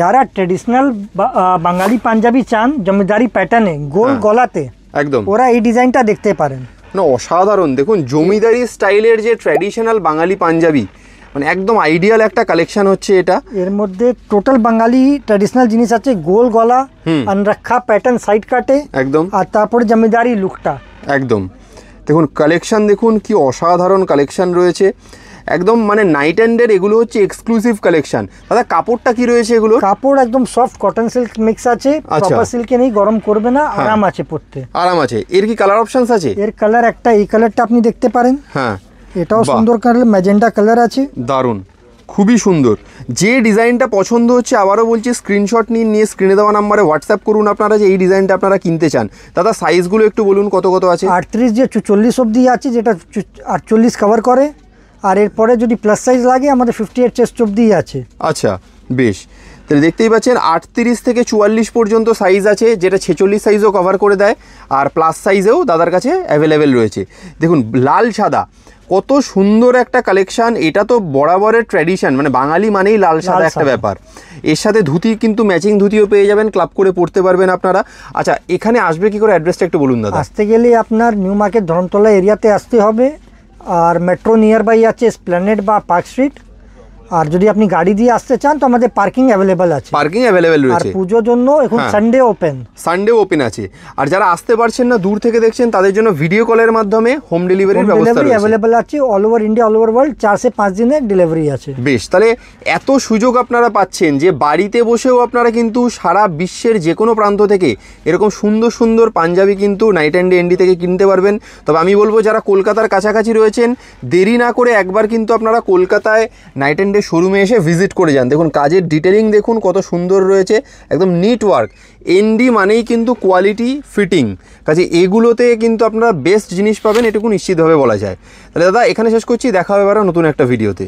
যারা ট্রেডিশনাল বাঙালি পাঞ্জাবি চান জমিদারি প্যাটার্নে গোল গলাতে একদম ওরা এই ডিজাইনটা দেখতে পারেন। না অসাধারণ, দেখুন জমিদারি স্টাইলের যে ট্র্যাডিশনাল বাঙালি পাঞ্জাবি, মানে একদম আইডিয়াল একটা কালেকশন হচ্ছে এটা। এর মধ্যে টোটাল বাঙালি ট্র্যাডিশনাল জিনিস আছে, গোল গলা, আনরক্ষা প্যাটার্ন সাইড কাটে একদম, আর তারপরে জমিদারি লুকটা একদম। দেখুন কালেকশন দেখুন কি অসাধারণ কালেকশন রয়েছে একদম, মানে নাইট অ্যান্ডের এগুলো হচ্ছে এক্সক্লুসিভ কালেকশন। দাদা কাপড়টা কি রয়েছে এগুলো? কাপড় একদম সফট কটন সিল্ক মিক্স আছে, প্রপার সিল্কে নেই, গরম করবে না, আরাম আছে পরতে, আরাম আছে। এর কি কালার অপশনস আছে? এর কালার একটা, এই কালারটা আপনি দেখতে পারেন, হ্যাঁ এটাও সুন্দর কালার, ম্যাজেন্টা কালার আছে, দারুণ, খুবই সুন্দর। যে ডিজাইনটা পছন্দ হচ্ছে আবারও বলছি স্ক্রিনশট নিয়ে স্ক্রিনে দেওয়া নাম্বারে হোয়াটসঅ্যাপ করুন আপনারা যে এই ডিজাইনটা আপনারা কিনতে চান। দাদা সাইজগুলো একটু বলুন কত কত আছে? 38 যে 44 অবধি আছে, যেটা 48 কভার করে, আর এরপরে যদি প্লাস সাইজ লাগে আমাদের 58 চেস্ট অবধি আছে। আচ্ছা বেশ, তাহলে দেখতেই পাচ্ছেন 38 থেকে 44 পর্যন্ত সাইজ আছে, যেটা 46 সাইজও কভার করে দেয়, আর প্লাস সাইজেও দাদার কাছে অ্যাভেলেবেল রয়েছে। দেখুন লাল সাদা কত সুন্দর একটা কালেকশন, এটা তো বরাবরের ট্র্যাডিশন, মানে বাঙালি মানেই লাল সাদা একটা ব্যাপার। এর সাথে ধুতি কিন্তু ম্যাচিং ধুতিও পেয়ে যাবেন, ক্লাব করে পরতে পারবেন আপনারা। আচ্ছা এখানে আসবে কি করে, অ্যাড্রেসটা একটু বলুন দাদা। আসতে গেলে আপনার নিউ মার্কেট ধরমতলা এরিয়াতে আসতে হবে, আর মেট্রো নিয়ার বাই আছে এসপ্ল্যানেড বা পার্ক স্ট্রিট। আর যদি আপনি গাড়ি দিয়ে আসতে চান তো আমাদের পার্কিং অ্যাভেলেবেল আছে, পার্কিং অ্যাভেলেবেল রয়েছে। আর পুজোর জন্য এখন সানডে ওপেন, সানডে ওপেন আছে। আর যারা আসতে পারছেন না, দূর থেকে দেখছেন, তাদের জন্য ভিডিও কলের মাধ্যমে হোম ডেলিভারির ব্যবস্থা রয়েছে, অ্যাভেলেবেল আছে all over India, all over world, 4 থেকে 5 দিনের ডেলিভারি আছে। বেশ, তাহলে এত সুযোগ আপনারা পাচ্ছেন যে বাড়িতে বসেও আপনারা কিন্তু সারা বিশ্বের যে কোনো প্রান্ত থেকে এরকম সুন্দর সুন্দর পাঞ্জাবি কিন্তু নাইট অ্যান্ড এন্ডি থেকে কিনতে পারবেন। তবে আমি বলবো যারা কলকাতার কাছাকাছি রয়েছেন, দেরি না করে একবার কিন্তু আপনারা কলকাতায় নাইট অ্যান্ডের শোরুমে এসে ভিজিট করে যান। দেখুন কাজের ডিটেলিং দেখুন কত সুন্দর রয়েছে, একদম নিট ওয়ার্ক। এনডি মানেই কিন্তু কোয়ালিটি ফিটিং, কাজে এগুলোতে কিন্তু আপনারা বেস্ট জিনিস পাবেন, এটুকু নিশ্চিতভাবে বলা যায়। তাহলে দাদা এখানে শেষ করছি, দেখা হবে এবার নতুন একটা ভিডিওতে।